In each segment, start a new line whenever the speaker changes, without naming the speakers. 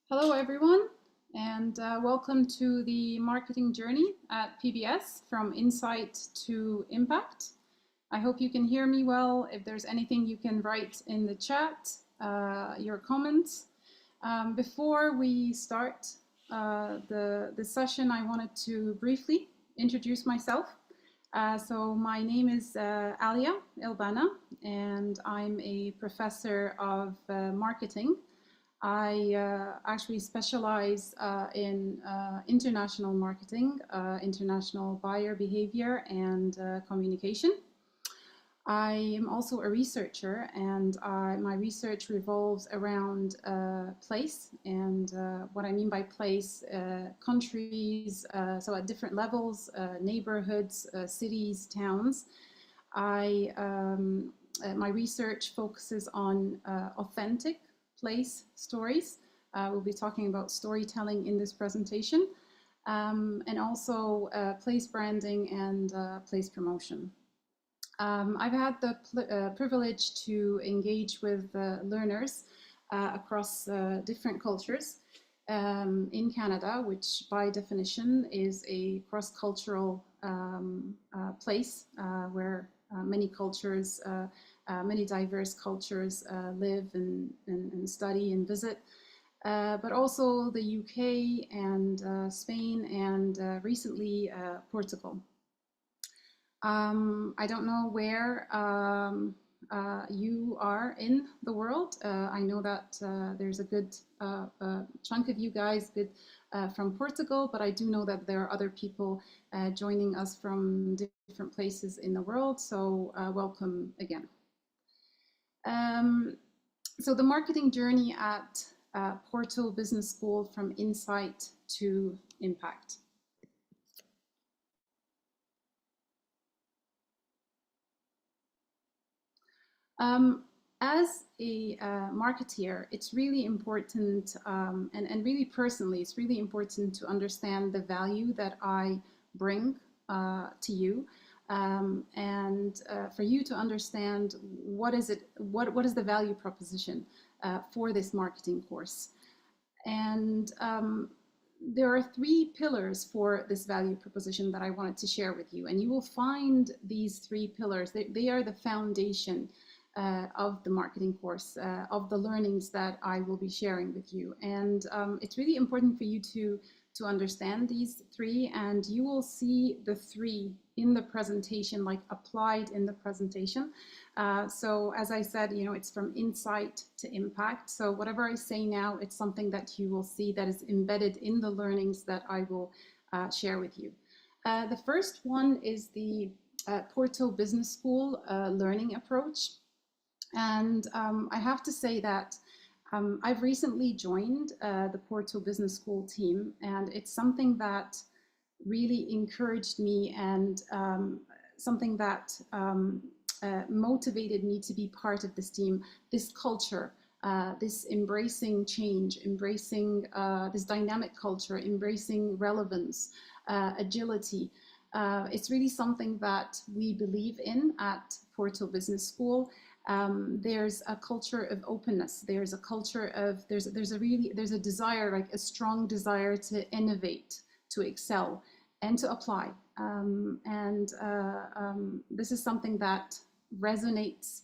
Hello, everyone, and welcome to the marketing journey at PBS from insight to impact. I hope you can hear me well. If there's anything you can write in the chat, your comments. Before we start the session, I wanted to briefly introduce myself. So my name is Alia El Bana, and I'm a professor of marketing. I actually specialize in international marketing, international buyer behavior, and communication. I am also a researcher, and my research revolves around place, and what I mean by place, countries, so at different levels, neighborhoods, cities, towns. My research focuses on authentic place stories. We'll be talking about storytelling in this presentation, and also place branding and place promotion. I've had the privilege to engage with learners across different cultures in Canada, which by definition is a cross-cultural place where many cultures, many diverse cultures live and study and visit, but also the UK and Spain and recently Portugal. I don't know where you are in the world. I know that there's a good chunk of you guys from Portugal, but I do know that there are other people joining us from different places in the world, so welcome again. So the marketing journey at Porto Business School from insight to impact. As a marketeer, it's really important, and really personally, it's really important to understand the value that I bring to you, and for you to understand what is the value proposition for this marketing course. And there are three pillars for this value proposition that I wanted to share with you, and you will find these three pillars. They are the foundation of the marketing course, of the learnings that I will be sharing with you. And it's really important for you to understand these three, and you will see the three in the presentation, like applied in the presentation. So as I said, it's from insight to impact. So whatever I say now, it's something that you will see that is embedded in the learnings that I will share with you. The first one is the Porto Business School learning approach. And I have to say that I've recently joined the Porto Business School team, and it's something that really encouraged me and something that motivated me to be part of this team, this culture, this embracing change, embracing this dynamic culture, embracing relevance, agility. It's really something that we believe in at Porto Business School. There's a culture of openness. There's a culture of, there's a desire, like a strong desire to innovate, to excel, and to apply. This is something that resonates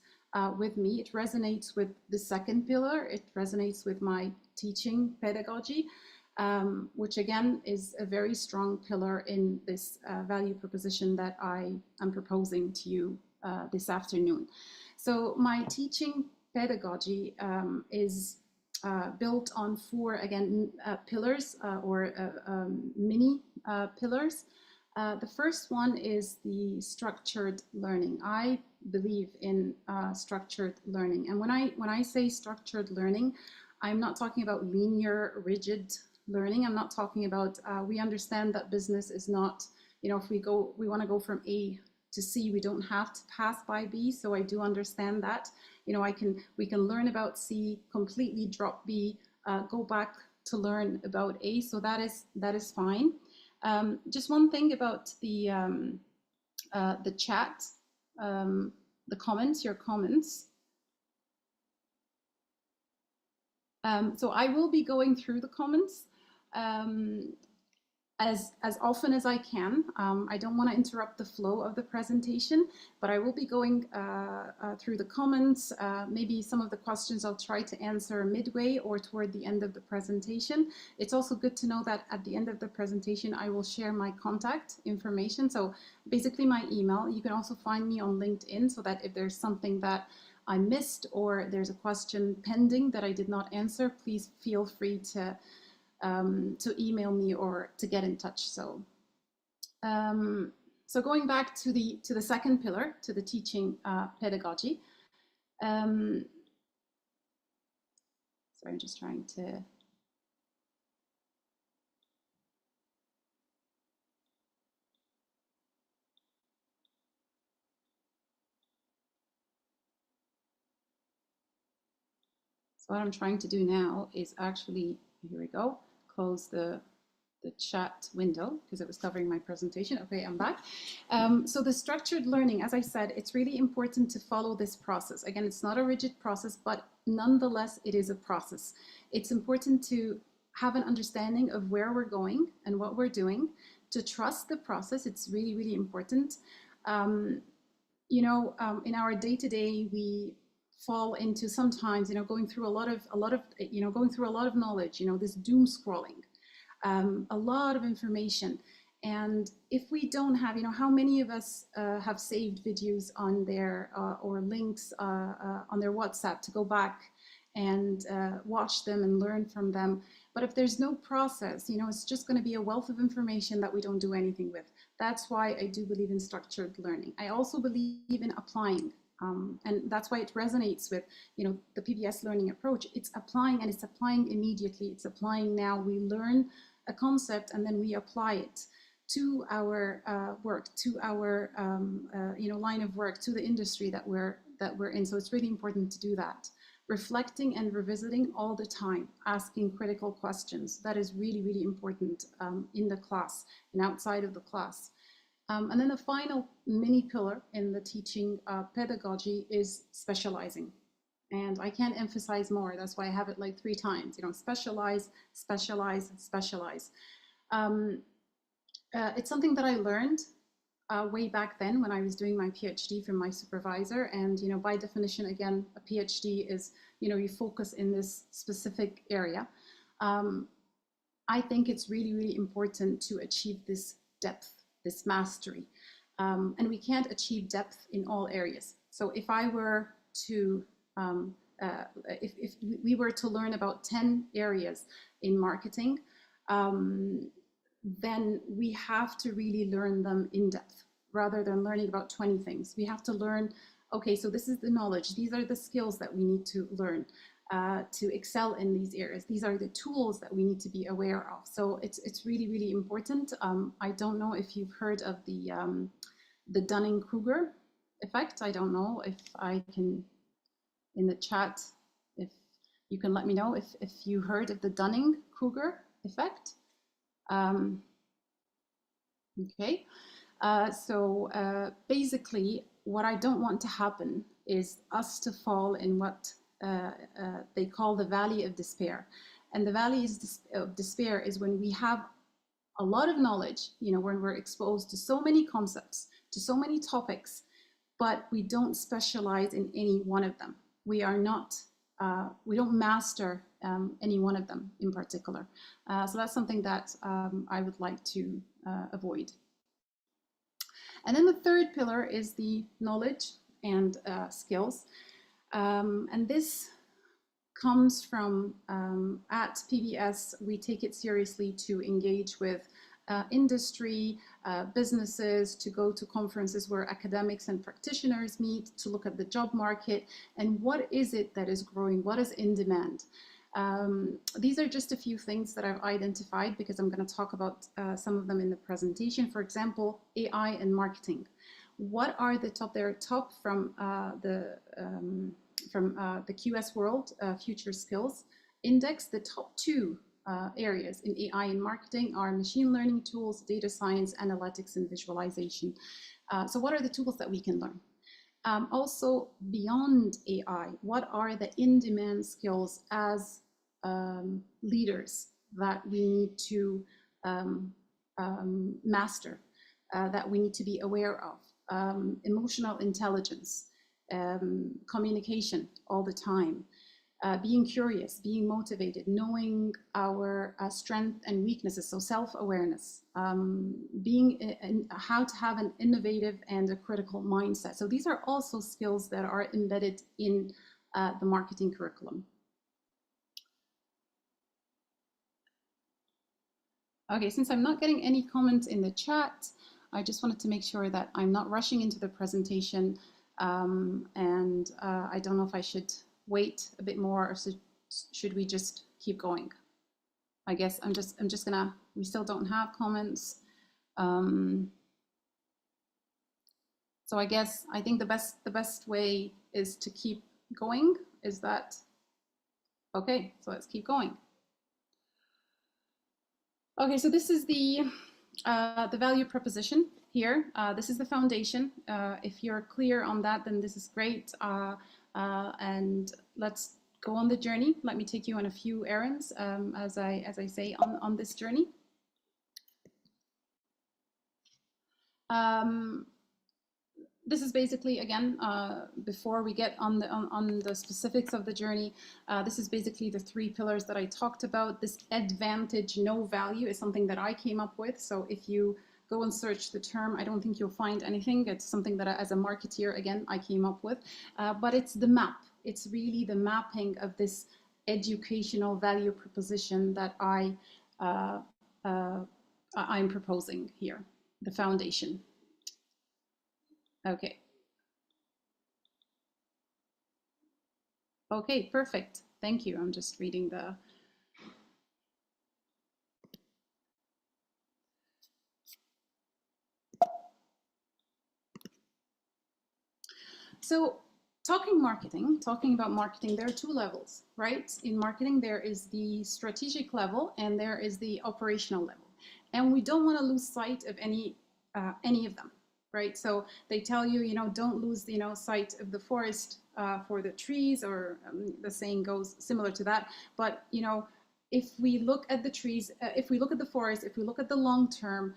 with me. It resonates with the second pillar. It resonates with my teaching pedagogy, which again is a very strong pillar in this value proposition that I am proposing to you this afternoon. So my teaching pedagogy is built on four, again, pillars or mini pillars. The first one is the structured learning. I believe in structured learning. And when I say structured learning, I'm not talking about linear, rigid learning. I'm not talking about, we understand that business is not, if we want to go from A to C, we don't have to pass by B. So I do understand that, we can learn about C, completely drop B, go back to learn about A. So that is fine. Just one thing about the chat, the comments, your comments. So I will be going through the comments as often as I can. I don't want to interrupt the flow of the presentation, but I will be going through the comments. Maybe some of the questions I'll try to answer midway or toward the end of the presentation. It's also good to know that at the end of the presentation, I will share my contact information. So basically my email. You can also find me on LinkedIn, so that if there's something that I missed or there's a question pending that I did not answer, please feel free to email me or to get in touch. So, so going back to the second pillar, to the teaching pedagogy. Sorry, I'm just trying to. So what I'm trying to do now is actually, here we go, close the chat window because it was covering my presentation. Okay, I'm back. So the structured learning, as I said, it's really important to follow this process. Again, it's not a rigid process, but nonetheless, it is a process. It's important to have an understanding of where we're going and what we're doing, to trust the process. It's really, really important. You know, in our day-to-day, we fall into sometimes, you know, going through a lot of knowledge, you know, this doom scrolling. A lot of information. And if we don't have, you know, how many of us have saved videos on their or links on their WhatsApp to go back and watch them and learn from them? But if there's no process, you know, it's just going to be a wealth of information that we don't do anything with. That's why I do believe in structured learning. I also believe in applying. And that's why it resonates with, you know, the PBS learning approach. It's applying, and it's applying immediately. It's applying now. We learn a concept and then we apply it to our work, to our you know, line of work, to the industry that we're in. So it's really important to do that. Reflecting and revisiting all the time, asking critical questions. That is really, really important in the class and outside of the class. And then the final mini pillar in the teaching pedagogy is specializing. And I can't emphasize more. That's why I have it like 3 times, you know, specialize, specialize, specialize. It's something that I learned way back then when I was doing my PhD from my supervisor. And, you know, by definition, again, a PhD is, you know, you focus in this specific area. I think it's really, really important to achieve this depth, this mastery. And we can't achieve depth in all areas. So if I were to, if we were to learn about 10 areas in marketing, then we have to really learn them in depth rather than learning about 20 things. We have to learn, okay, so this is the knowledge. These are the skills that we need to learn to excel in these areas. These are the tools that we need to be aware of. So it's really, really important. I don't know if you've heard of the Dunning-Kruger effect. I don't know if I can, in the chat, if you can let me know if you heard of the Dunning-Kruger effect. Okay, so basically what I don't want to happen is us to fall in what they call the valley of despair. And the valley of despair is when we have a lot of knowledge, you know, when we're exposed to so many concepts, to so many topics, but we don't specialize in any one of them. We are not, we don't master any one of them in particular. So that's something that I would like to avoid. And then the third pillar is the knowledge and skills. And this comes from, at PBS, we take it seriously to engage with industry, businesses, to go to conferences where academics and practitioners meet, to look at the job market and what is it that is growing, what is in demand. These are just a few things that I've identified because I'm going to talk about some of them in the presentation. For example, AI and marketing. What are the top? They're top from the QS World Future Skills Index. The top 2 areas in AI and marketing are machine learning tools, data science, analytics, and visualization. So what are the tools that we can learn? Also, beyond AI, what are the in-demand skills as leaders that we need to master, that we need to be aware of. Emotional intelligence, communication all the time, being curious, being motivated, knowing our strength and weaknesses, so self-awareness, how to have an innovative and a critical mindset. So these are also skills that are embedded in the marketing curriculum. Okay, since I'm not getting any comments in the chat, I just wanted to make sure that I'm not rushing into the presentation, and I don't know if I should wait a bit more, or should we just keep going? I guess I'm just gonna, we still don't have comments. So I guess, I think the best way is to keep going. Is that okay? So let's keep going. Okay, so this is the value proposition here. This is the foundation. If you're clear on that, then this is great. And let's go on the journey. Let me take you on a few errands, as I say, on this journey. This is basically, again, before we get on the specifics of the journey, this is basically the 3 pillars that I talked about. This advantage, no value, is something that I came up with. So if you go and search the term, I don't think you'll find anything. It's something that as a marketeer, again, I came up with. But it's the map. It's really the mapping of this educational value proposition that I'm proposing here, the foundation. Okay. Okay, perfect. Thank you. I'm just reading the... So talking about marketing, there are 2 levels, right? In marketing, there is the strategic level and there is the operational level. And we don't want to lose sight of any of them. Right, so they tell you, don't lose, sight of the forest for the trees, or the saying goes similar to that. But if we look at the trees, if we look at the forest, if we look at the long term,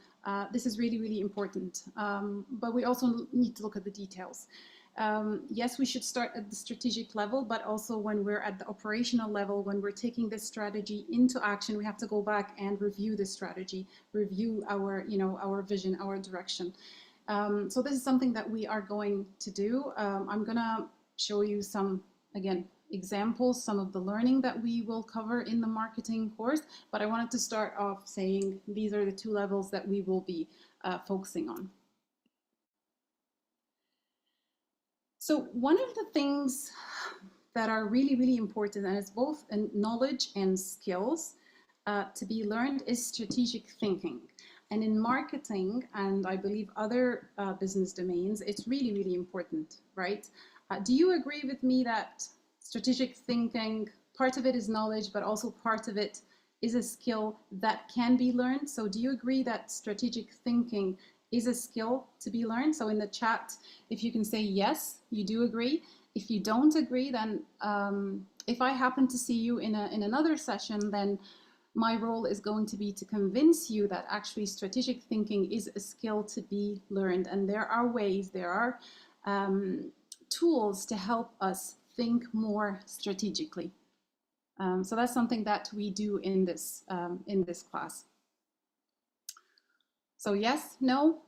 this is really, really important. But we also need to look at the details. Yes, we should start at the strategic level, but also when we're at the operational level, when we're taking this strategy into action, we have to go back and review the strategy, review our, our vision, our direction. So this is something that we are going to do. I'm going to show you some, again, examples, some of the learning that we will cover in the marketing course, but I wanted to start off saying these are the 2 levels that we will be focusing on. So one of the things that are really, really important, and it's both knowledge and skills to be learned, is strategic thinking. And in marketing, and I believe other business domains, it's really, really important, right? Do you agree with me that strategic thinking, part of it is knowledge, but also part of it is a skill that can be learned? So do you agree that strategic thinking is a skill to be learned? So in the chat, if you can say yes, you do agree. If you don't agree, then if I happen to see you in another session, then my role is going to be to convince you that actually strategic thinking is a skill to be learned. And there are ways, there are tools to help us think more strategically. So that's something that we do in this class. So yes, no?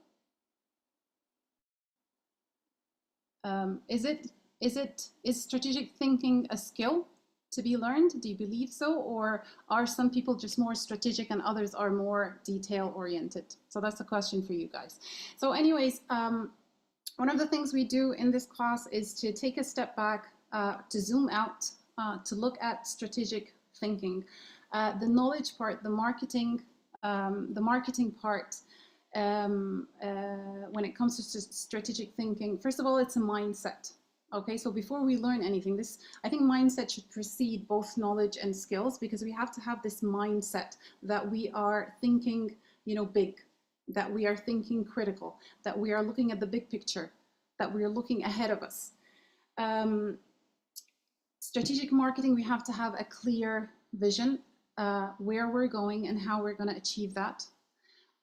Is strategic thinking a skill to be learned? Do you believe so? Or are some people just more strategic and others are more detail oriented? So that's a question for you guys. So anyways, one of the things we do in this class is to take a step back, to zoom out, to look at strategic thinking. The knowledge part, the marketing part, when it comes to strategic thinking, first of all, it's a mindset. Okay, so before we learn anything, I think mindset should precede both knowledge and skills, because we have to have this mindset that we are thinking, big, that we are thinking critical, that we are looking at the big picture, that we are looking ahead of us. Strategic marketing, we have to have a clear vision, where we're going and how we're going to achieve that.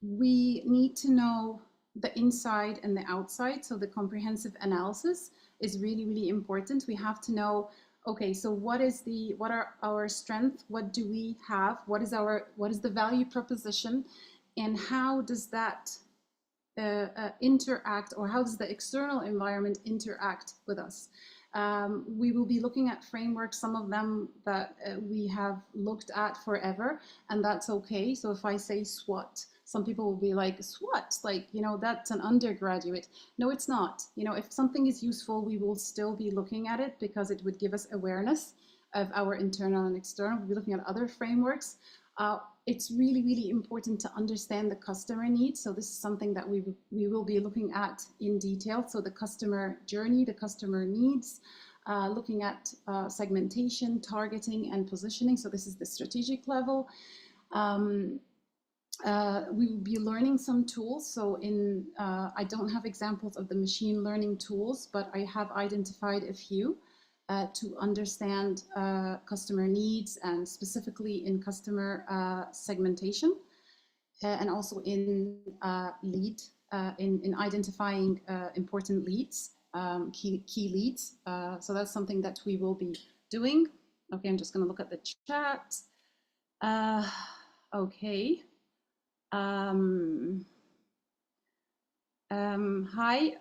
We need to know the inside and the outside. So the comprehensive analysis is really, really important. We have to know, okay, so what are our strengths? What do we have? What is the value proposition? And how does that interact, or how does the external environment interact with us? We will be looking at frameworks, some of them that we have looked at forever, and that's okay. So if I say SWOT, some people will be like, SWOT, like, you know, that's an undergraduate. No, it's not. You know, if something is useful, we will still be looking at it because it would give us awareness of our internal and external. We'll be looking at other frameworks. It's really, really important to understand the customer needs. So this is something that we will be looking at in detail. So the customer journey, the customer needs, looking at segmentation, targeting, and positioning. So this is the strategic level. We will be learning some tools. So I don't have examples of the machine learning tools, but I have identified a few. To understand customer needs, and specifically in customer segmentation, and also in lead, in identifying important leads, key leads. So that's something that we will be doing. Okay, I'm just going to look at the chat. Okay. Hi,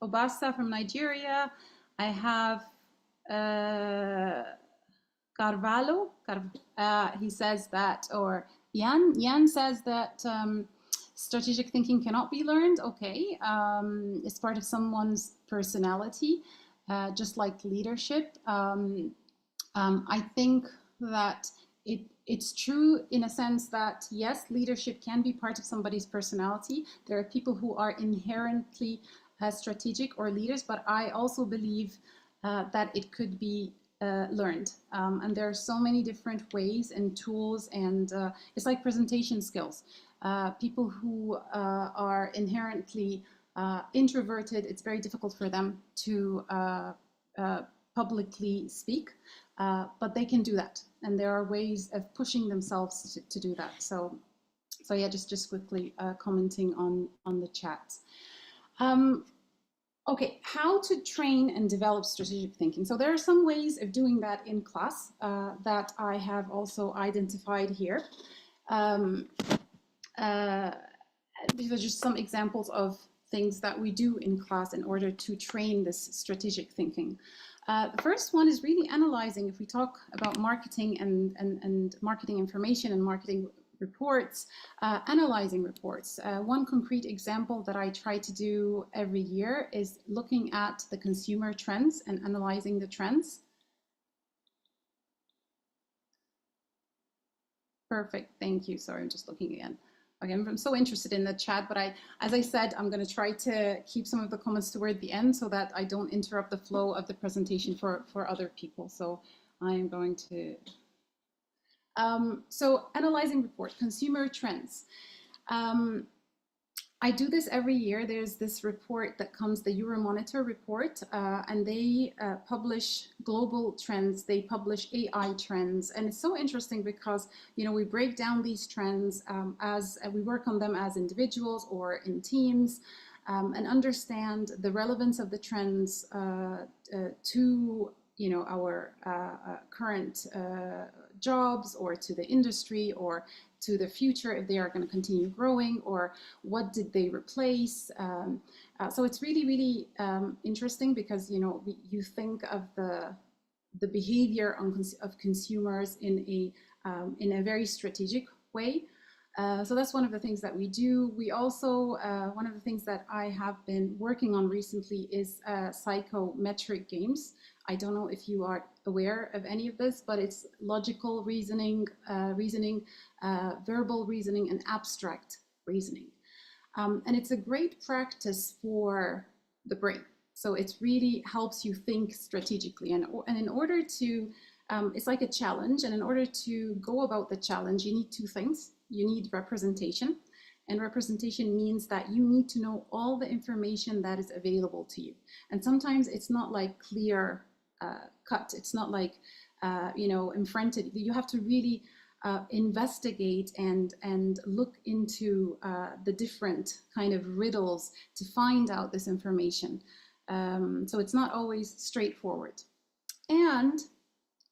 Obasa from Nigeria. I have Carvalho. He says that, or Jan says that strategic thinking cannot be learned. Okay, it's part of someone's personality, just like leadership. I think that it's true in a sense that, yes, leadership can be part of somebody's personality. There are people who are inherently strategic or leaders, but I also believe that it could be learned. And there are so many different ways and tools, and it's like presentation skills. People who are inherently introverted, it's very difficult for them to publicly speak, but they can do that. And there are ways of pushing themselves to do that. So yeah, just quickly commenting on the chat. Okay, how to train and develop strategic thinking. So there are some ways of doing that in class that I have also identified here. These are just some examples of things that we do in class in order to train this strategic thinking. The first one is really analyzing. If we talk about marketing and marketing information and marketing reports, analyzing reports. One concrete example that I try to do every year is looking at the consumer trends and analyzing the trends. Perfect, thank you. Sorry, I'm just looking again. Okay, I'm so interested in the chat, but as I said, I'm going to try to keep some of the comments toward the end so that I don't interrupt the flow of the presentation for other people. So I'm going to... so analyzing report, consumer trends. I do this every year. There's this report that comes, the Euromonitor report, and they publish global trends. They publish AI trends. And it's so interesting because, you know, we break down these trends as we work on them as individuals or in teams, and understand the relevance of the trends to, you know, our current jobs, or to the industry, or to the future, if they are going to continue growing, or what did they replace. So it's really, really interesting because, you know, you think of the behavior of consumers in a very strategic way. So that's one of the things that we do. We also, one of the things that I have been working on recently is psychometric games. I don't know if you are aware of any of this, but it's logical reasoning, verbal reasoning, and abstract reasoning. And it's a great practice for the brain. So it really helps you think strategically. And in order to, it's like a challenge. And in order to go about the challenge, you need two things. You need representation. And representation means that you need to know all the information that is available to you. And sometimes it's not like clear cut. It's not like you know, imprinted. You have to really investigate and look into the different kind of riddles to find out this information. So it's not always straightforward. And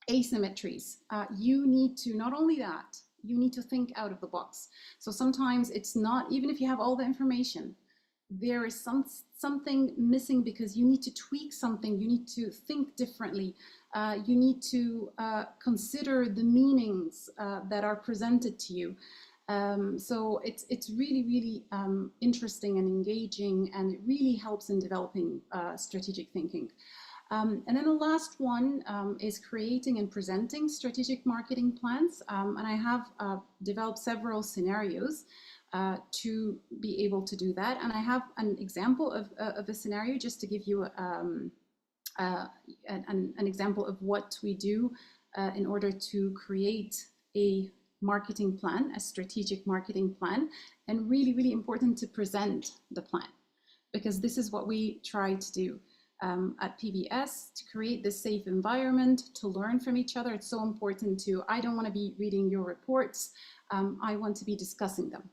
asymmetries. You need to, not only that, you need to think out of the box. So sometimes it's not, even if you have all the information, there is something missing because you need to tweak something, you need to think differently, you need to consider the meanings that are presented to you. So it's really, really interesting and engaging, and it really helps in developing strategic thinking. And then the last one is creating and presenting strategic marketing plans. And I have developed several scenarios to be able to do that. And I have an example of a scenario just to give you an example of what we do in order to create a marketing plan, a strategic marketing plan, and really, really important to present the plan, because this is what we try to do. At PBS, to create this safe environment, to learn from each other. It's so important to, I don't want to be reading your reports, I want to be discussing them.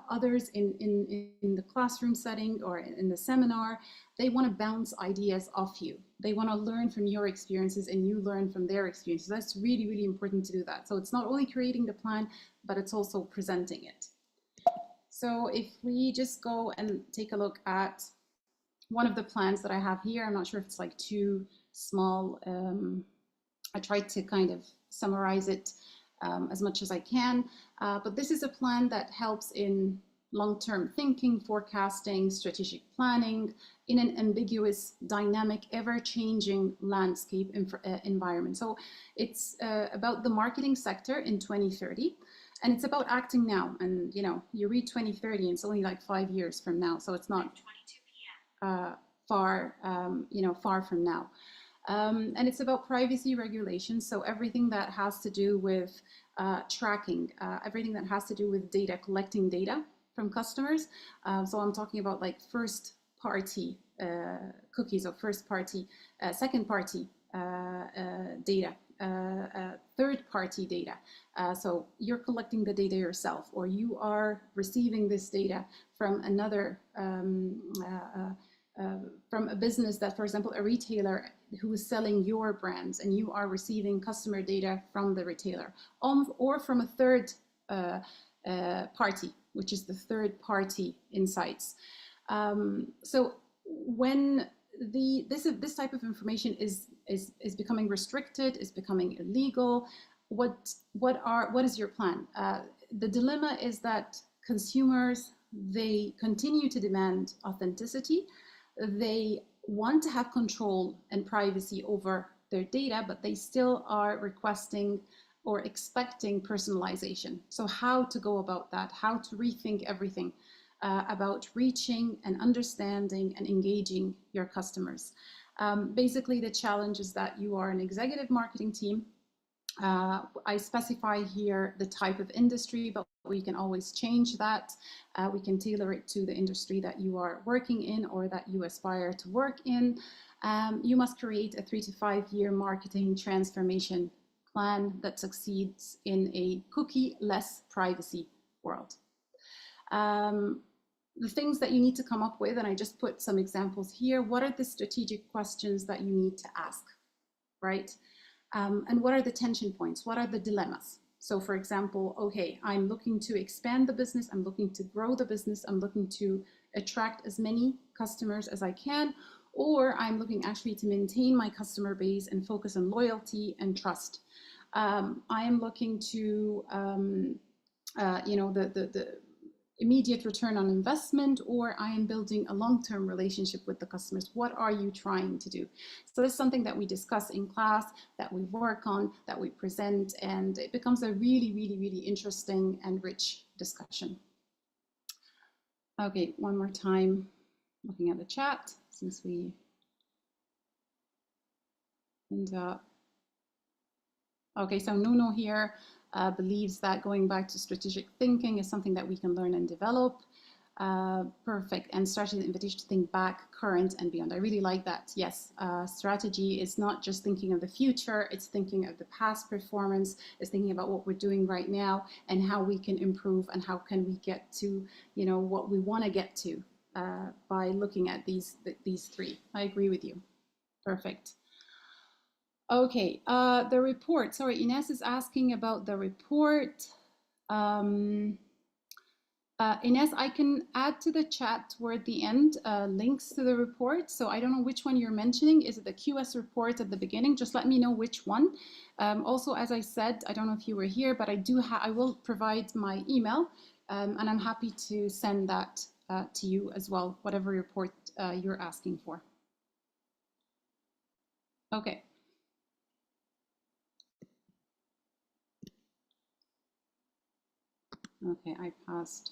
Others in the classroom setting or in the seminar, they want to bounce ideas off you. They want to learn from your experiences and you learn from their experiences. That's really, really important to do that. So it's not only creating the plan, but it's also presenting it. So if we just go and take a look at one of the plans that I have here, I'm not sure if it's like too small. I tried to kind of summarize it as much as I can, but this is a plan that helps in long-term thinking, forecasting, strategic planning in an ambiguous, dynamic, ever-changing landscape environment. So it's about the marketing sector in 2030, and it's about acting now. And you know, you read 2030 and it's only like 5 years from now, so it's not far, you know, far from now. And it's about privacy regulations. So everything that has to do with tracking, everything that has to do with data, collecting data from customers. So I'm talking about like first party cookies, or first party, second party data, third party data. So you're collecting the data yourself, or you are receiving this data from another, from a business that, for example, a retailer who is selling your brands, and you are receiving customer data from the retailer, or from a third party, which is the third party insights. So when this type of information is becoming restricted, is becoming illegal, what is your plan? The dilemma is that consumers, they continue to demand authenticity. They want to have control and privacy over their data, but they still are requesting or expecting personalization. So how to go about that, how to rethink everything about reaching and understanding and engaging your customers. Basically, the challenge is that you are an executive marketing team. I specify here the type of industry, but we can always change that. We can tailor it to the industry that you are working in or that you aspire to work in. You must create a 3 to 5 year marketing transformation plan that succeeds in a cookie-less privacy world. The things that you need to come up with, and I just put some examples here. What are the strategic questions that you need to ask, right? And what are the tension points? What are the dilemmas? So for example, okay, I'm looking to expand the business, I'm looking to grow the business, I'm looking to attract as many customers as I can, or I'm looking actually to maintain my customer base and focus on loyalty and trust. I am looking to, you know, the immediate return on investment, or I am building a long-term relationship with the customers. What are you trying to do? So this is something that we discuss in class, that we work on, that we present, and it becomes a really, really, really interesting and rich discussion. Okay, one more time, looking at the chat, since we end up. Okay, so Nuno here believes that going back to strategic thinking is something that we can learn and develop. Perfect. And strategy is an invitation to think back, current, and beyond. I really like that. Yes, strategy is not just thinking of the future, it's thinking of the past performance, it's thinking about what we're doing right now and how we can improve and how can we get to, you know, what we want to get to by looking at these three. I agree with you. Perfect. Okay, the report. Sorry, Ines is asking about the report. Ines, I can add to the chat toward the end links to the report. So I don't know which one you're mentioning. Is it the QS report at the beginning? Just let me know which one. Also, as I said, I don't know if you were here, but I will provide my email, and I'm happy to send that to you as well, whatever report you're asking for. Okay. Okay, I passed.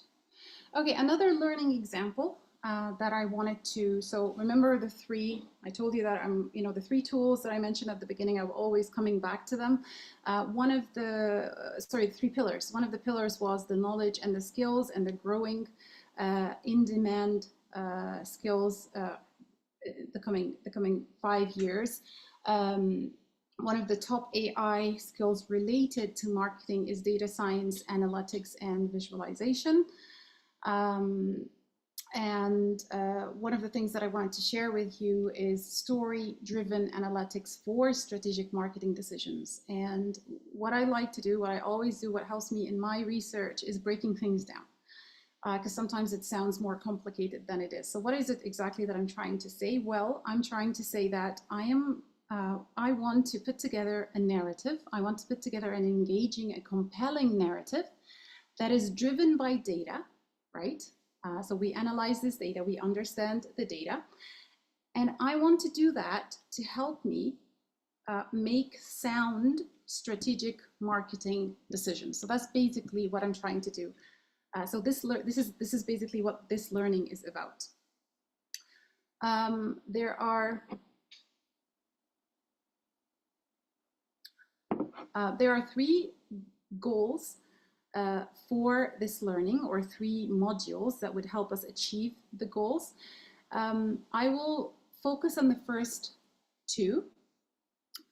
Okay, another learning example that I wanted to, so remember the three, I told you that the three tools that I mentioned at the beginning, I'm always coming back to them. The three pillars. One of the pillars was the knowledge and the skills and the growing in-demand skills the coming 5 years. One of the top AI skills related to marketing is data science, analytics, and visualization. One of the things that I wanted to share with you is story-driven analytics for strategic marketing decisions. And what I like to do, what I always do, what helps me in my research is breaking things down. Because sometimes it sounds more complicated than it is. So what is it exactly that I'm trying to say? Well, I'm trying to say that I want to put together a narrative. I want to put together an engaging, a compelling narrative that is driven by data, right? So we analyze this data, we understand the data, and I want to do that to help me make sound strategic marketing decisions. So that's basically what I'm trying to do. So this is basically what this learning is about. There are 3 goals for this learning, or 3 modules that would help us achieve the goals. I will focus on the first 2.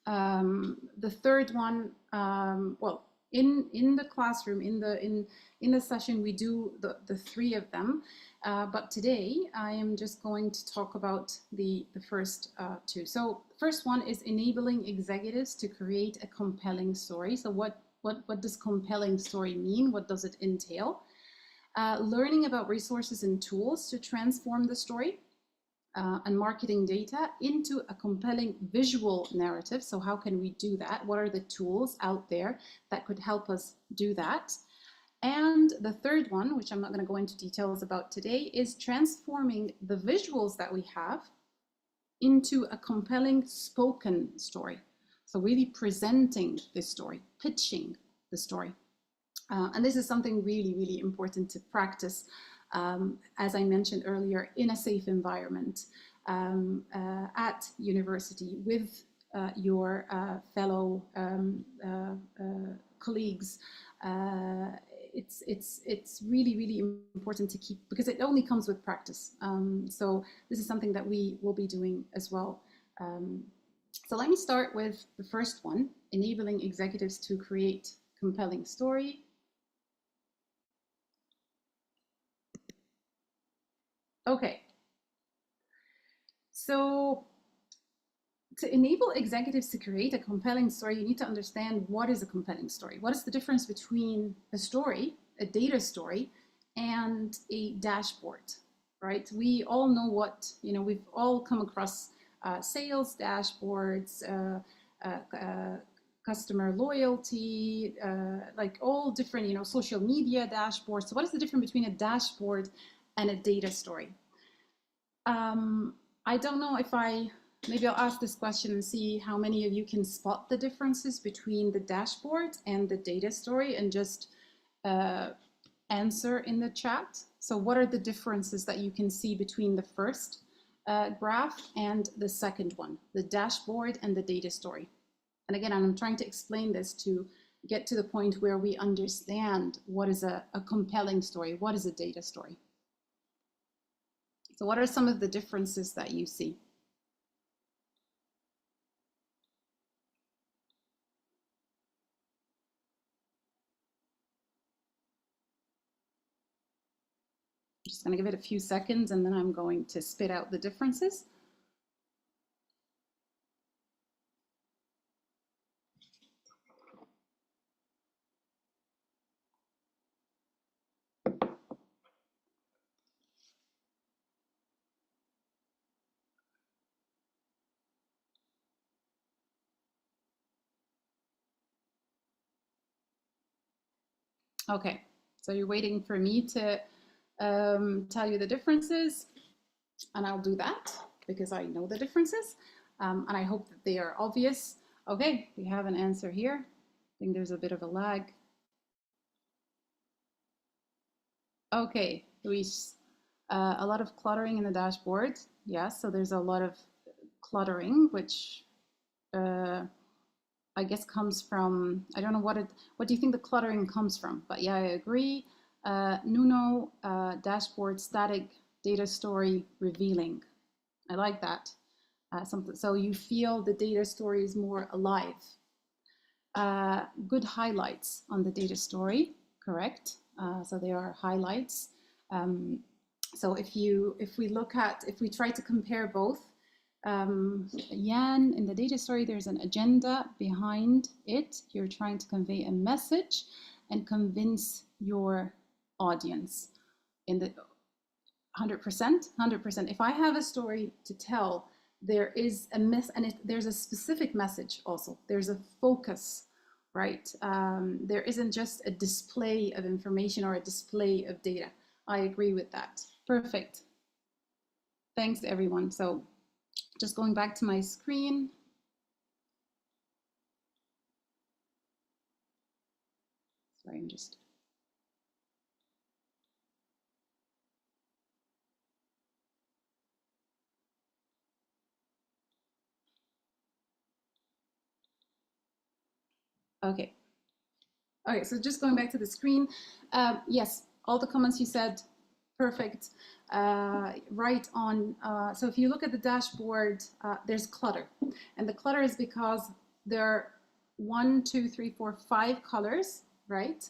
The third one, well, in the classroom, in the session, we do the 3 of them. But today I am just going to talk about the first 2. So the first one is enabling executives to create a compelling story. So what does compelling story mean? What does it entail? Learning about resources and tools to transform the story and marketing data into a compelling visual narrative. So how can we do that? What are the tools out there that could help us do that? And the third one, which I'm not going to go into details about today, is transforming the visuals that we have into a compelling spoken story. So really presenting this story, pitching the story. And this is something really, really important to practice, as I mentioned earlier, in a safe environment, at university, with your fellow colleagues. It's really, really important to keep, because it only comes with practice. So this is something that we will be doing as well. So let me start with the first one, enabling executives to create compelling story. Okay. So to enable executives to create a compelling story, you need to understand what is a compelling story. What is the difference between a story, a data story, and a dashboard, right? We all know what, we've all come across sales dashboards, customer loyalty, like all different, social media dashboards. So what is the difference between a dashboard and a data story? I don't know if maybe I'll ask this question and see how many of you can spot the differences between the dashboard and the data story, and just answer in the chat. So what are the differences that you can see between the first graph and the second one, the dashboard and the data story? And again, I'm trying to explain this to get to the point where we understand what is a compelling story, what is a data story. So what are some of the differences that you see? I'm just going to give it a few seconds and then I'm going to spit out the differences. Okay, so you're waiting for me to tell you the differences, and I'll do that because I know the differences, and I hope that they are obvious. Okay, we have an answer here. I think there's a bit of a lag. Okay, Luis, a lot of cluttering in the dashboard. Yes, so there's a lot of cluttering, which I guess comes from, I don't know what do you think the cluttering comes from? But yeah, I agree. Nuno, dashboard static, data story revealing. I like that. So you feel the data story is more alive. Good highlights on the data story, correct? So there are highlights. So if we try to compare both, Jan, in the data story, there's an agenda behind it. You're trying to convey a message and convince your audience. In the 100%. If I have a story to tell, there is a there's a specific message also. There's a focus, right? There isn't just a display of information or a display of data. I agree with that. Perfect. Thanks, everyone. So just going back to my screen. Sorry, I'm just. Okay. Okay, so just going back to the screen. Yes, all the comments you said, perfect. Right on. So if you look at the dashboard, there's clutter. And the clutter is because there are 1, 2, 3, 4, 5 colors, right?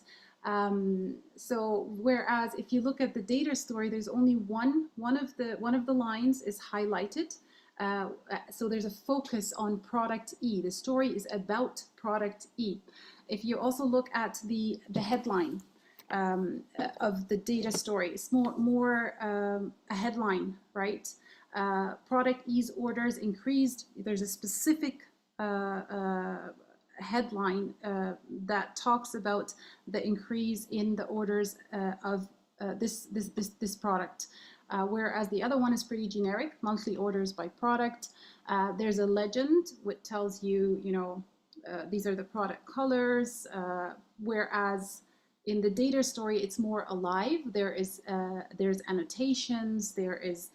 So whereas if you look at the data story, there's only one of the lines is highlighted. So there's a focus on product E. The story is about product E. If you also look at the headline of the data story, it's more a headline, right? Product E's orders increased. There's a specific headline that talks about the increase in the orders of this product. Whereas the other one is pretty generic, monthly orders by product. There's a legend which tells you, these are the product colors, whereas in the data story, it's more alive. There's annotations, there is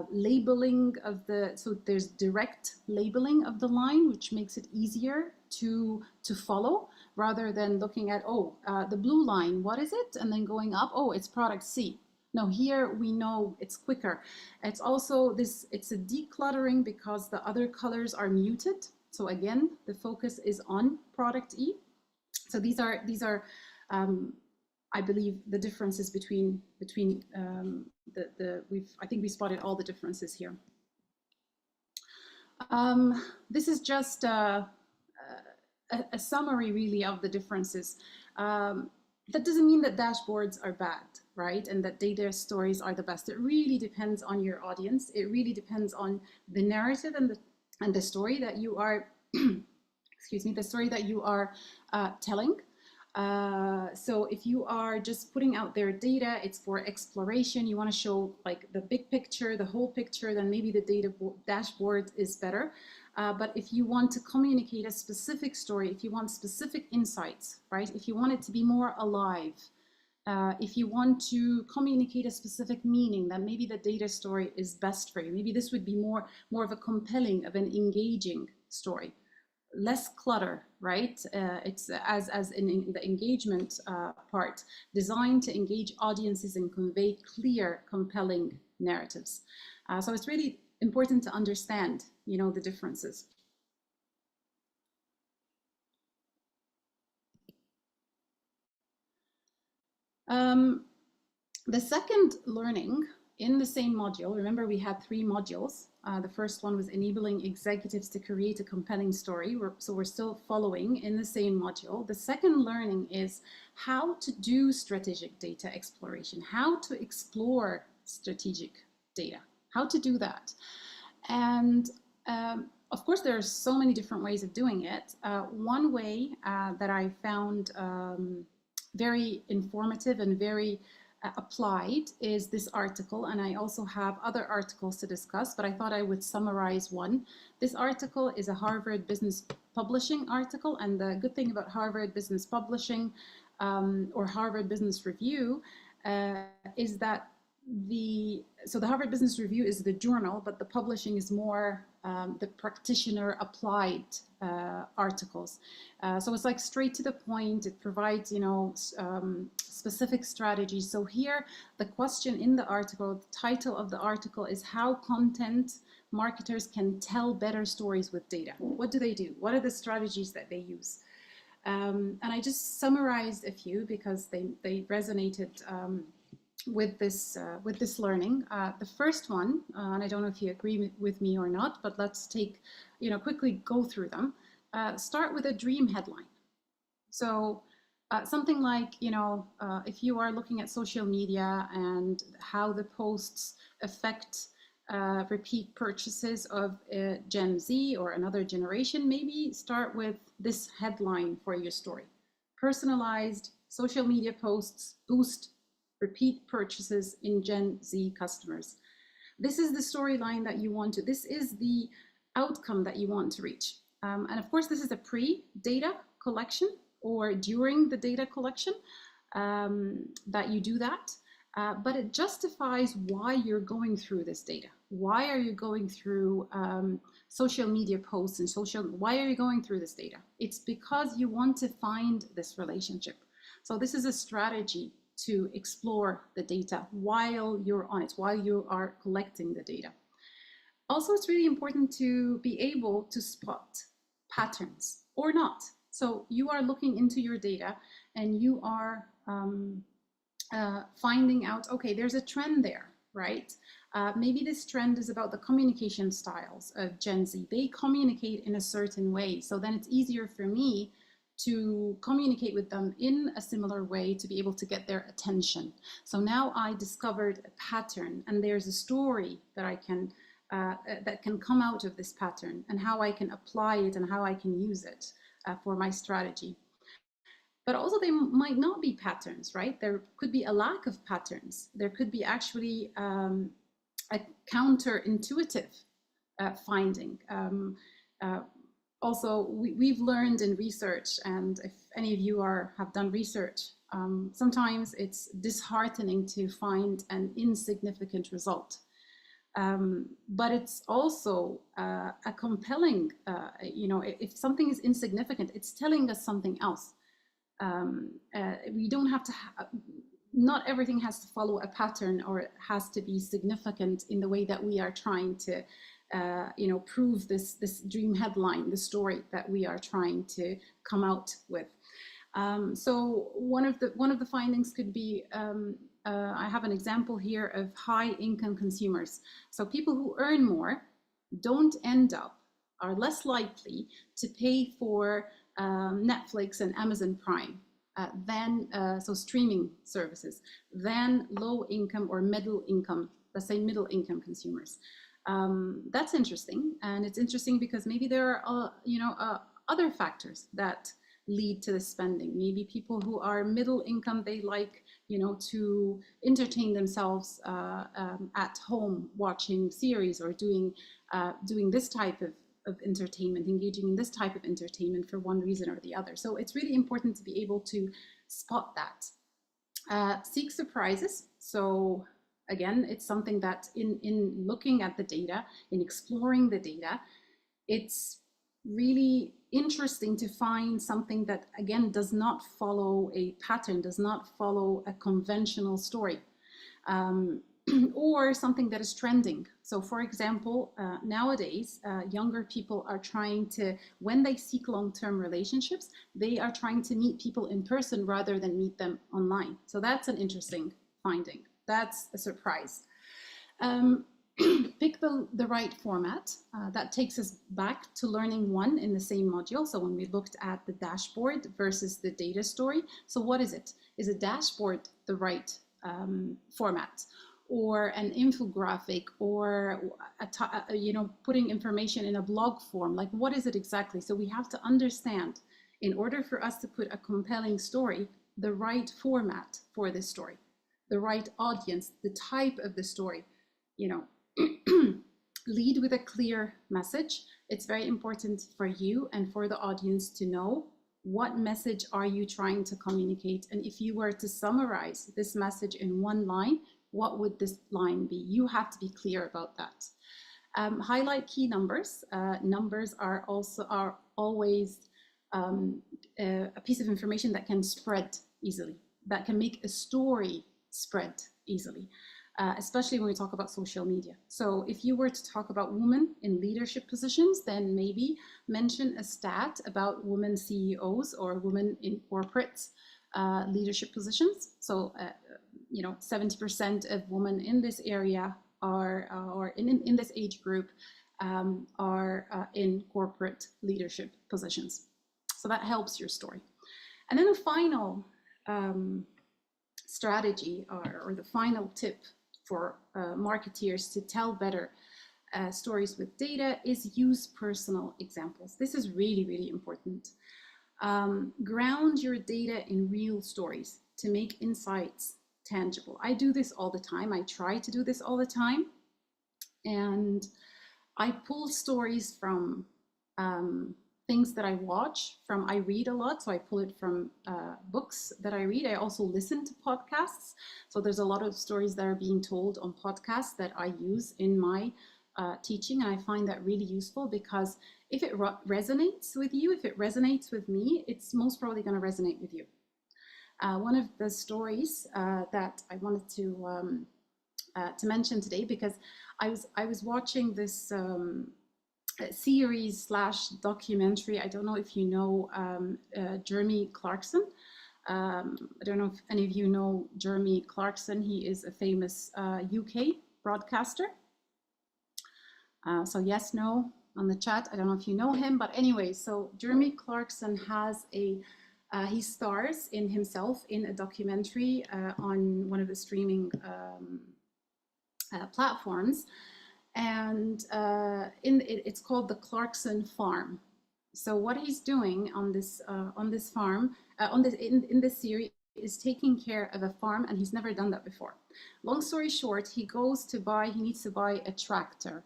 labeling of so there's direct labeling of the line, which makes it easier to follow, rather than looking at, the blue line, what is it? And then going up, it's product C. No, here we know it's quicker. It's also it's a decluttering because the other colors are muted. So again, the focus is on product E. So these are I believe the differences between I think we spotted all the differences here. This is just a summary really of the differences. That doesn't mean that dashboards are bad, right? And that data stories are the best. It really depends on your audience. It really depends on the narrative and the story that you are, excuse me, the story that you are telling. So if you are just putting out their data, it's for exploration. You want to show like the big picture, the whole picture, then maybe the dashboard is better. But if you want to communicate a specific story, if you want specific insights, right? If you want it to be more alive, if you want to communicate a specific meaning, then maybe the data story is best for you. Maybe this would be more of a compelling, of an engaging story. Less clutter, right? It's as in the engagement part, designed to engage audiences and convey clear, compelling narratives. So it's really important to understand, the differences. The second learning in the same module, remember we had 3 modules. The first one was enabling executives to create a compelling story. So we're still following in the same module. The second learning is how to do strategic data exploration, how to explore strategic data, how to do that. And of course, there are so many different ways of doing it. One way that I found very informative and very applied is this article, and I also have other articles to discuss, but I thought I would summarize one. This article is a Harvard Business Publishing article, and the good thing about Harvard Business Publishing or Harvard Business Review is that the Harvard Business Review is the journal, but the publishing is more the practitioner applied articles. So it's like straight to the point. It provides, specific strategies. So here, the question in the article, the title of the article is how content marketers can tell better stories with data. What do they do? What are the strategies that they use? And I just summarized a few because they resonated with this learning. The first one, and I don't know if you agree with me or not, but let's quickly go through them. Start with a dream headline. So something like, if you are looking at social media and how the posts affect repeat purchases of Gen Z or another generation, maybe start with this headline for your story. Personalized social media posts boost repeat purchases in Gen Z customers. This is the storyline that you want to, this is the outcome that you want to reach. And of course, this is a pre-data collection or during the data collection that you do that. But it justifies why you're going through this data. Why are you going through social media posts and why are you going through this data? It's because you want to find this relationship. So this is a strategy to explore the data while you're on it, while you are collecting the data. Also, it's really important to be able to spot patterns or not. So you are looking into your data and you are finding out, okay, there's a trend there, right? Maybe this trend is about the communication styles of Gen Z. They communicate in a certain way. So then it's easier for me to communicate with them in a similar way to be able to get their attention. So now I discovered a pattern and there's a story that I can that can come out of this pattern and how I can apply it and how I can use it for my strategy. But also they might not be patterns, right? There could be a lack of patterns. There could be actually a counterintuitive finding. Also, we've learned in research, and if any of you have done research, sometimes it's disheartening to find an insignificant result. But it's also a compelling, if something is insignificant, it's telling us something else. We don't have to, not everything has to follow a pattern or it has to be significant in the way that we are trying to prove this dream headline, the story that we are trying to come out with. So one of the findings could be, I have an example here of high income consumers. So people who earn more are less likely to pay for Netflix and Amazon Prime so streaming services, than low income or middle income, let's say middle income consumers. That's interesting, and it's interesting because maybe there are other factors that lead to the spending. Maybe people who are middle income, they like to entertain themselves at home, watching series or doing this type of entertainment, engaging in this type of entertainment for one reason or the other. So it's really important to be able to spot that. Seek surprises. So again, it's something that in looking at the data, in exploring the data, it's really interesting to find something that, again, does not follow a pattern, does not follow a conventional story. or something that is trending. So for example, nowadays, younger people are trying to, when they seek long-term relationships, they are trying to meet people in person rather than meet them online. So that's an interesting finding. That's a surprise. Pick the right format. That takes us back to learning one in the same module. So when we looked at the dashboard versus the data story, so what is it? Is a dashboard the right format? Or an infographic, or putting information in a blog form? Like, what is it exactly? So we have to understand, in order for us to put a compelling story, the right format for this story, the right audience, the type of the story. Lead with a clear message. It's very important for you and for the audience to know what message are you trying to communicate. And if you were to summarize this message in one line, what would this line be? You have to be clear about that. Highlight key numbers. Numbers are always a piece of information that can spread easily, that can make a story spread easily, especially when we talk about social media. So if you were to talk about women in leadership positions, then maybe mention a stat about women CEOs or women in corporate leadership positions. So 70% of women in this area are, or in this age group, are in corporate leadership positions. So that helps your story. And then the final strategy, or the final tip for marketeers to tell better stories with data, is use personal examples. This is really, really important. Ground your data in real stories to make insights tangible. I do this all the time. I try to do this all the time. And I pull stories from things that I watch, I read a lot, so I pull it from books that I read. I also listen to podcasts. So there's a lot of stories that are being told on podcasts that I use in my teaching. And I find that really useful, because if it resonates with you, if it resonates with me, it's most probably going to resonate with you. One of the stories that I wanted to mention today, because I was watching this series / documentary. I don't know if you know Jeremy Clarkson. I don't know if any of you know Jeremy Clarkson. He is a famous UK broadcaster. So yes, no on the chat. I don't know if you know him, but anyway, so Jeremy Clarkson has he stars in himself in a documentary on one of the streaming platforms, and it's called The Clarkson Farm. So what he's doing on this farm, in this series, is taking care of a farm, and he's never done that before. Long story short, he needs to buy a tractor,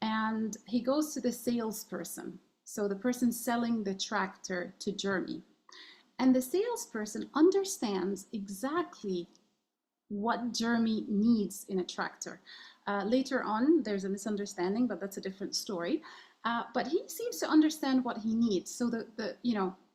and he goes to the salesperson. So the person selling the tractor to Jeremy. And the salesperson understands exactly what Jeremy needs in a tractor. Later on, there's a misunderstanding, but that's a different story. But he seems to understand what he needs. So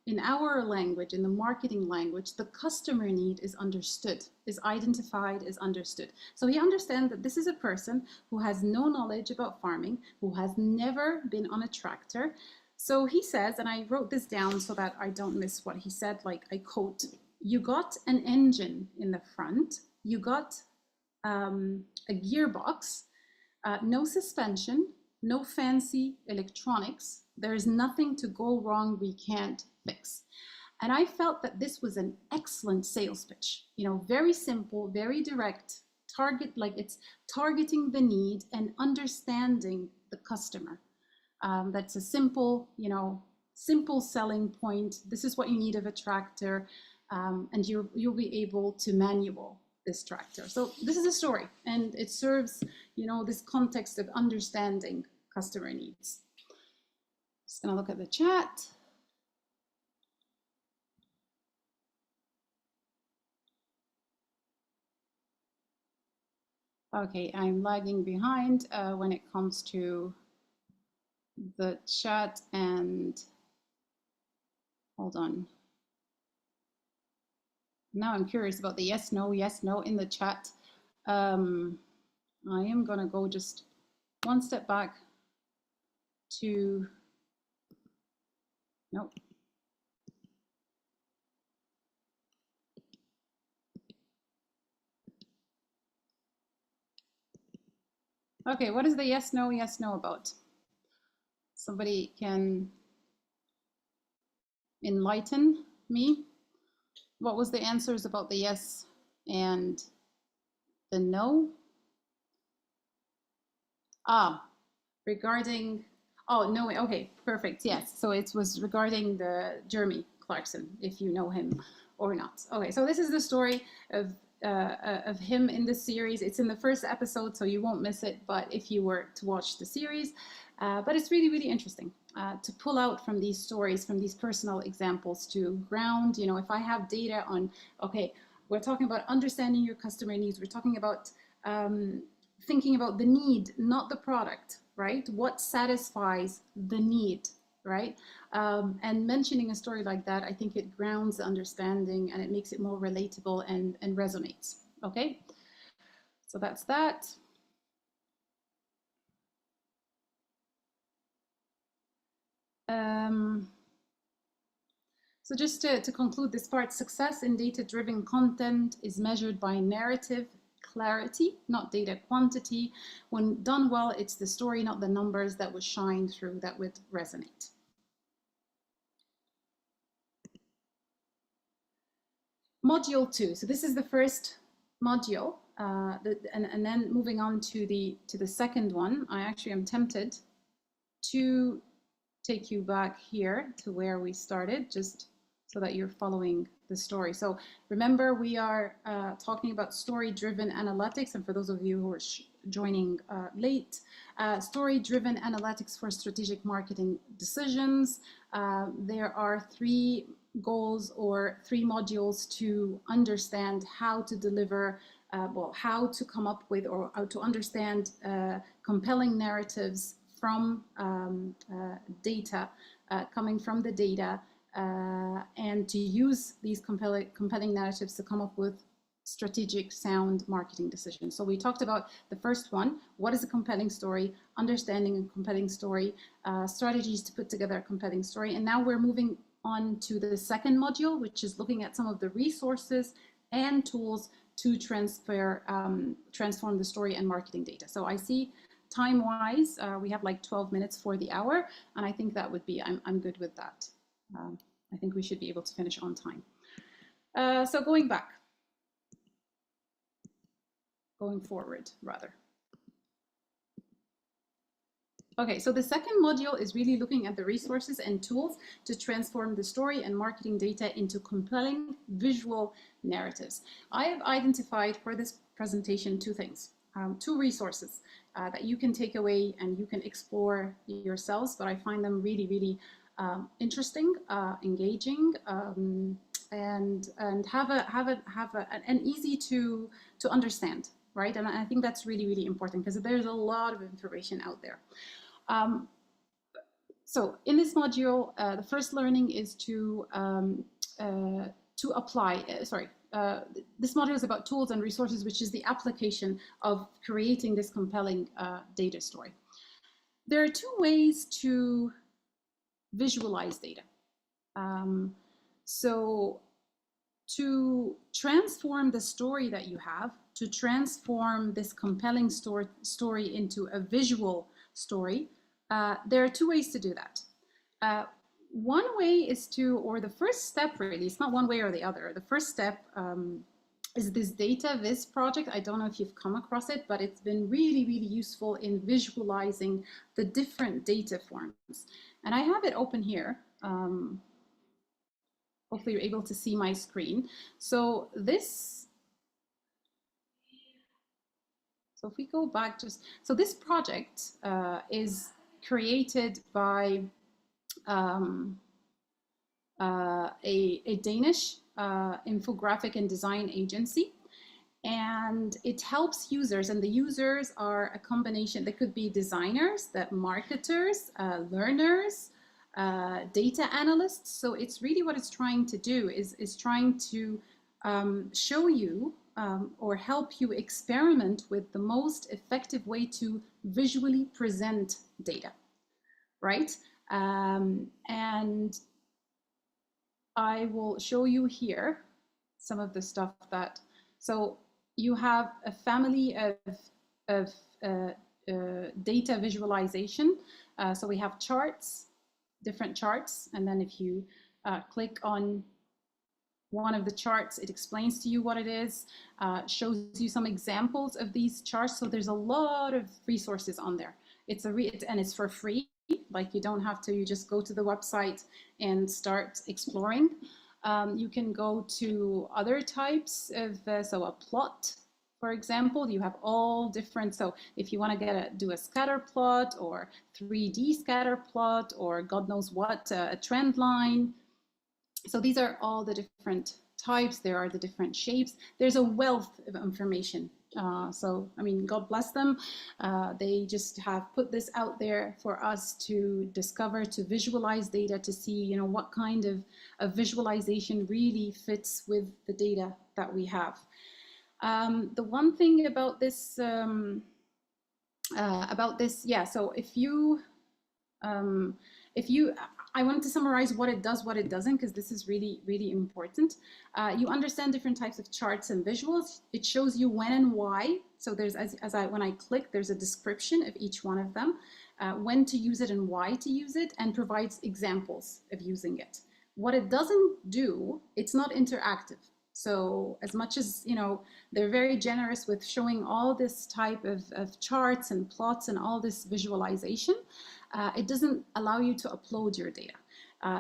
in our language, in the marketing language, the customer need is understood, is identified, is understood. So he understands that this is a person who has no knowledge about farming, who has never been on a tractor. So he says, and I wrote this down so that I don't miss what he said, like I quote, "You got an engine in the front, you got a gearbox, no suspension, no fancy electronics. There is nothing to go wrong we can't fix." And I felt that this was an excellent sales pitch. Very simple, very direct, it's targeting the need and understanding the customer. That's a simple selling point. This is what you need of a tractor, and you'll be able to manual this tractor. So this is a story, and it serves this context of understanding customer needs. Just gonna look at the chat. Okay, I'm lagging behind when it comes to the chat, and hold on. Now I'm curious about the yes, no in the chat. I am going to go just one step back to, nope. Okay, what is the yes, no about? Somebody can enlighten me. What was the answers about the yes and the no? Regarding, oh, no, okay, perfect, yes. So it was regarding the Jeremy Clarkson, if you know him or not. Okay, so this is the story of him in this series. It's in the first episode, so you won't miss it, but if you were to watch the series, but it's really, really interesting to pull out from these stories, from these personal examples to ground, you know, if I have data on, okay, we're talking about understanding your customer needs, we're talking about thinking about the need, not the product, right? What satisfies the need, right? And mentioning a story like that, I think it grounds the understanding and it makes it more relatable and resonates, okay? So that's that. So just to conclude this part, success in data-driven content is measured by narrative clarity, not data quantity. When done well, it's the story, not the numbers, that would shine through, that would resonate. Module 2. So this is the first module, and then moving on to the second one. I actually am tempted to take you back here to where we started, just so that you're following the story. So remember, we are talking about story-driven analytics, and for those of you who are joining late, story-driven analytics for strategic marketing decisions. There are 3 goals or 3 modules to understand how to deliver, well, how to come up with or how to understand compelling narratives from data, coming from the data, and to use these compelling narratives to come up with strategic, sound marketing decisions. So we talked about the first one, what is a compelling story, understanding a compelling story, strategies to put together a compelling story. And now we're moving on to the second module, which is looking at some of the resources and tools to transform the story and marketing data. So I see time-wise, we have like 12 minutes for the hour, and I think that would be, I'm good with that. I think we should be able to finish on time. So going forward, rather. Okay, so the second module is really looking at the resources and tools to transform the story and marketing data into compelling visual narratives. I have identified for this presentation 2 things, 2 resources that you can take away and you can explore yourselves, but I find them really, really interesting, engaging, and have an easy to understand, right? And I think that's really, really important because there's a lot of information out there. So in this module, the first learning is to apply, this module is about tools and resources, which is the application of creating this compelling data story. There are 2 ways to visualize data. So to transform the story that you have, to transform this compelling story into a visual story, there are 2 ways to do that. One way is to, or the first step really, it's not one way or the other. The first step is this data viz project. I don't know if you've come across it, but it's been really, really useful in visualizing the different data forms. And I have it open here. Hopefully you're able to see my screen. So this, so if we go back so this project is created by a Danish infographic and design agency. And it helps users, and the users are a combination. They could be designers, marketers, learners, data analysts. So it's really what it's trying to do is trying to show you or help you experiment with the most effective way to visually present data, right? And I will show you here some of the stuff that, so you have a family of data visualization. So we have charts, different charts, and then if you click on one of the charts, it explains to you what it is, shows you some examples of these charts. So there's a lot of resources on there. And it's for free. Like you don't have to, you just go to the website and start exploring. You can go to other types of, so a plot, for example, you have all different, so if you want to do a scatter plot or 3D scatter plot or God knows what, a trend line. So these are all the different types. There are the different shapes. There's a wealth of information. So, I mean, God bless them. They just have put this out there for us to discover, to visualize data, to see, you know, what kind of visualization really fits with the data that we have. The one thing about this, yeah, so if you, I wanted to summarize what it does, what it doesn't, because this is really, really important. You understand different types of charts and visuals. It shows you when and why. So there's, when I click, there's a description of each one of them, when to use it and why to use it, and provides examples of using it. What it doesn't do, it's not interactive. So as much as, you know, they're very generous with showing all this type of charts and plots and all this visualization, it doesn't allow you to upload your data.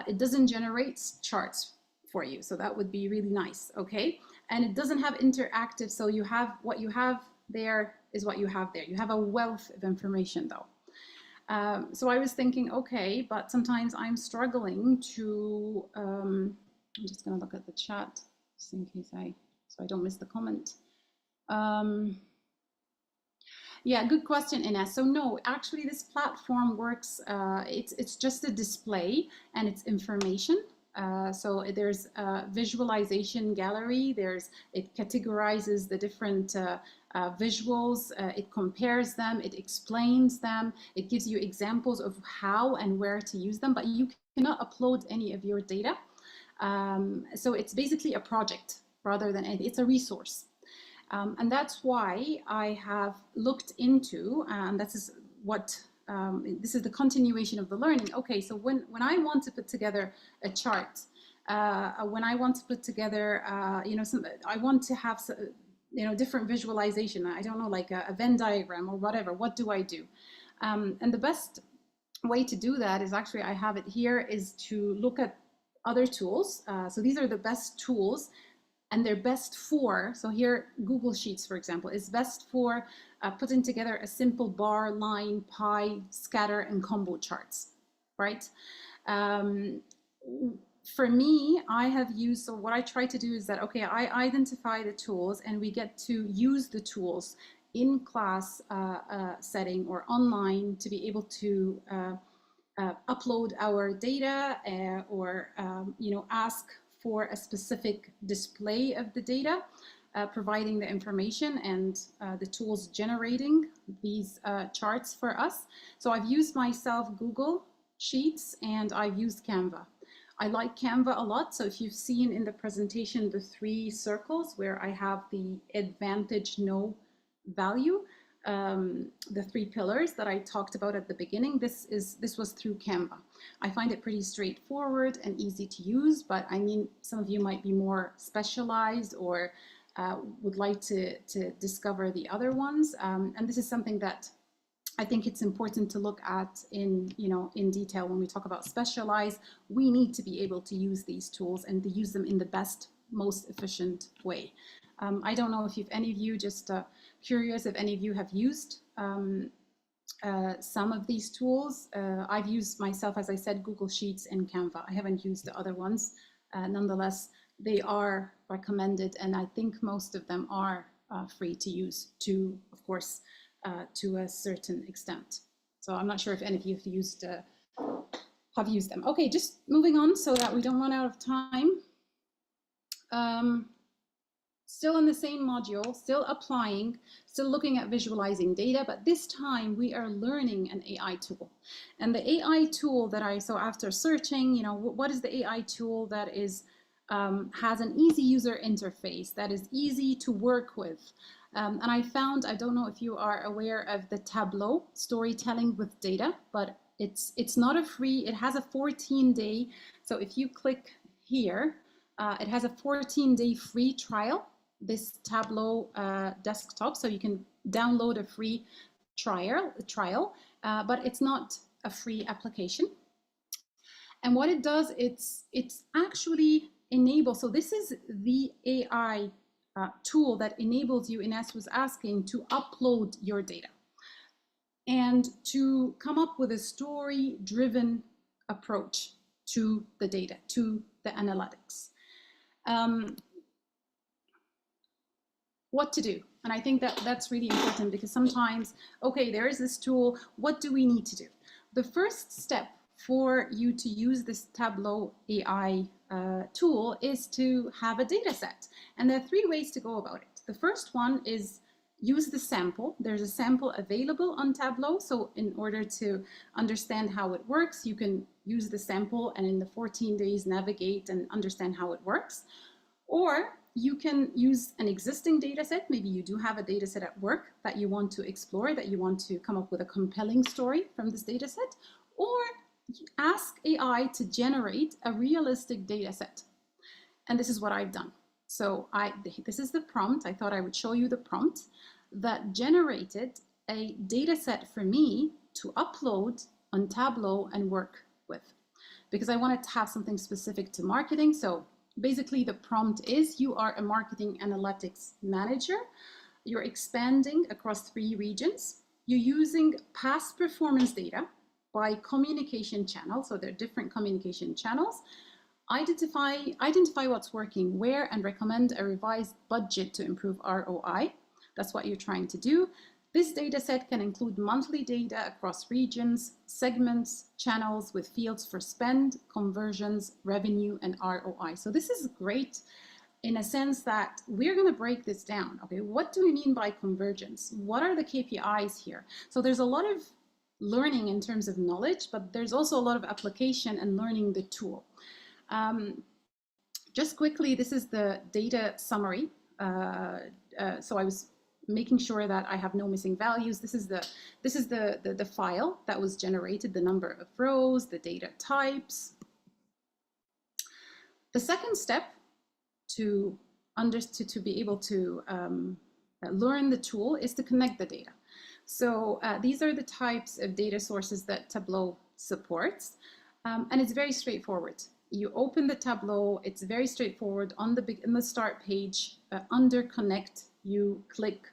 It doesn't generate charts for you. So that would be really nice, okay? And it doesn't have interactive, so you have, what you have there is what you have there. You have a wealth of information though. So I was thinking, okay, but sometimes I'm struggling to, I'm just gonna look at the chat, just in case so I don't miss the comment. Yeah, good question, Ines. So no, actually this platform works, it's just a display and it's information. So there's a visualization gallery, it categorizes the different visuals, it compares them, it explains them, it gives you examples of how and where to use them, but you cannot upload any of your data. So it's basically a project rather than anything, it's a resource. And that's why I have looked into, and this is what, this is the continuation of the learning. Okay, so when I want to put together a chart, when I want to put together, you know, I want to have, you know, different visualization. I don't know, like a Venn diagram or whatever. What do I do? And the best way to do that is actually, I have it here, is to look at other tools. So these are the best tools. And they're best for, so here, Google Sheets, for example, is best for putting together a simple bar, line, pie, scatter, and combo charts, right? For me, I have used, so what I try to do is that, okay, I identify the tools and we get to use the tools in class setting or online to be able to upload our data or, you know, ask for a specific display of the data, providing the information and the tools generating these charts for us. So I've used myself Google Sheets and I've used Canva. I like Canva a lot. So if you've seen in the presentation, the 3 circles where I have the advantage, no value, the 3 pillars that I talked about at the beginning, this was through Canva. I find it pretty straightforward and easy to use, but I mean, some of you might be more specialized or would like to discover the other ones. And this is something that I think it's important to look at in, you know, in detail when we talk about specialize. We need to be able to use these tools and to use them in the best, most efficient way. I don't know if any of you, just curious if any of you have used some of these tools. I've used myself, as I said, Google Sheets and Canva. I haven't used the other ones. Nonetheless, they are recommended, and I think most of them are free to use, to, of course, to a certain extent. So I'm not sure if any of you have used them. Okay, just moving on so that we don't run out of time. Still in the same module, still applying, still looking at visualizing data, but this time we are learning an AI tool. And the AI tool that so after searching, you know, what is the AI tool that is, has an easy user interface, that is easy to work with. And I found, I don't know if you are aware of the Tableau storytelling with data, but it's not a free, it has a 14-day. So if you click here, it has a 14-day free trial, this Tableau desktop, so you can download a free trial, but it's not a free application. And what it does, it's actually enables, so this is the AI tool that enables you, Ines was asking, to upload your data and to come up with a story-driven approach to the data, to the analytics. What to do. And I think that that's really important, because sometimes, okay, there is this tool, what do we need to do? The first step for you to use this Tableau AI tool is to have a data set. And there are 3 ways to go about it. The first one is use the sample. There's a sample available on Tableau. So in order to understand how it works, you can use the sample and in the 14 days navigate and understand how it works. Or you can use an existing data set. Maybe you do have a data set at work that you want to explore, that you want to come up with a compelling story from this data set, or ask AI to generate a realistic data set. And this is what I've done. So this is the prompt. I thought I would show you the prompt that generated a data set for me to upload on Tableau and work with, because I wanted to have something specific to marketing. So basically the prompt is, you are a marketing analytics manager. You're expanding across 3 regions. You're using past performance data by communication channel. So there are different communication channels. Identify what's working where and recommend a revised budget to improve ROI. That's what you're trying to do. This data set can include monthly data across regions, segments, channels with fields for spend, conversions, revenue, and ROI. So this is great in a sense that we're going to break this down. Okay, what do we mean by convergence? What are the KPIs here? So there's a lot of learning in terms of knowledge, but there's also a lot of application and learning the tool. Just quickly, this is the data summary. So I was making sure that I have no missing values. This is the file that was generated, the number of rows, the data types. The second step to be able to learn the tool is to connect the data. So these are the types of data sources that Tableau supports, and it's very straightforward. You open the Tableau, it's very straightforward. In the start page, under Connect, you click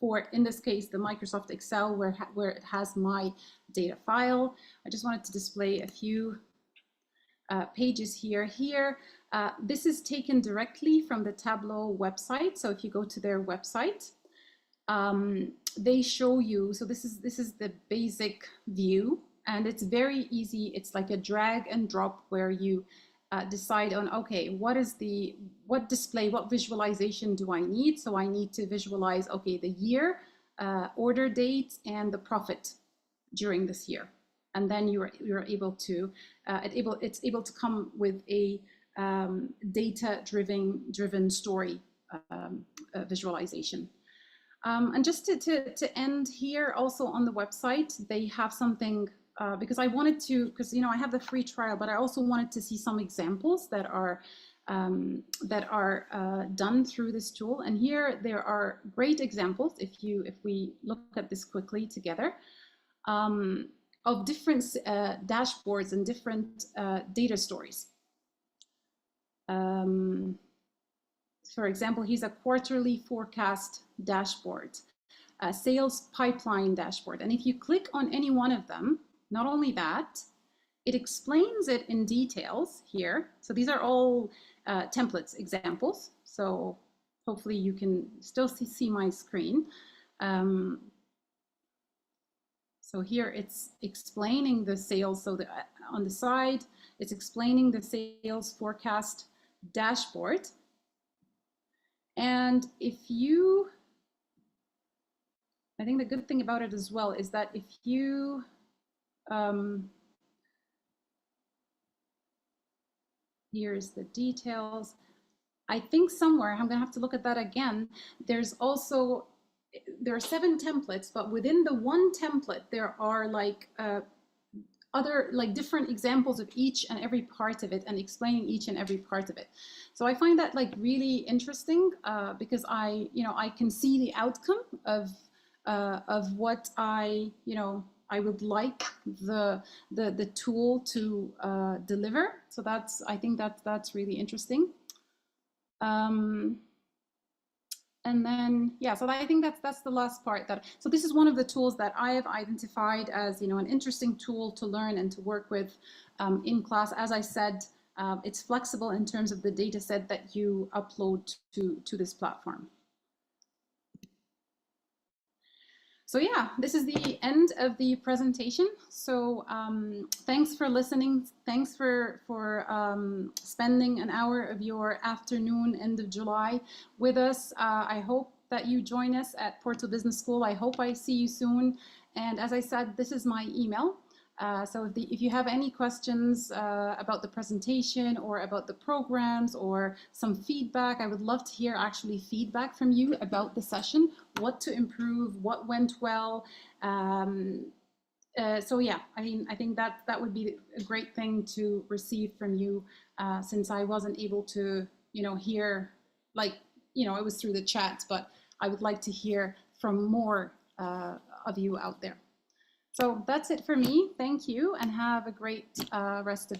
for, in this case, the Microsoft Excel, where it has my data file. I just wanted to display a few pages here. This is taken directly from the Tableau website. So if you go to their website, they show you, so this is the basic view, and it's very easy. It's like a drag and drop where you decide on, okay, what visualization do I need? So I need to visualize, okay, the year, order date, and the profit during this year. And then you're able to, it's able to come with a data-driven story visualization. And just to end here, also on the website, they have something, because I wanted to, because I have the free trial, but I also wanted to see some examples that are done through this tool. And here there are great examples, if we look at this quickly together, of different dashboards and different data stories. For example, here's a quarterly forecast dashboard, a sales pipeline dashboard. And if you click on any one of them, not only that, it explains it in details here. So these are all templates, examples. So hopefully you can still see my screen. So here it's explaining the sales. So on the side, it's explaining the sales forecast dashboard. And if you, I think the good thing about it as well is that if you, here's the details. I think somewhere, I'm gonna have to look at that again, there's also, there are 7 templates, but within the one template, there are like other, like different examples of each and every part of it and explaining each and every part of it. So I find that like really interesting because I can see the outcome of what I would like the tool to deliver. So I think that's really interesting. And then, yeah, so I think that's the last part. So this is one of the tools that I have identified as, an interesting tool to learn and to work with in class. As I said, it's flexible in terms of the data set that you upload to this platform. So yeah, this is the end of the presentation. So thanks for listening. Thanks for spending an hour of your afternoon, end of July, with us. I hope that you join us at Porto Business School. I hope I see you soon. And as I said, this is my email. So if you have any questions about the presentation or about the programs or some feedback, I would love to hear actually feedback from you about the session, what to improve, what went well. So yeah, I think that would be a great thing to receive from you since I wasn't able to, hear, like, it was through the chat, but I would like to hear from more of you out there. So that's it for me. Thank you and have a great rest of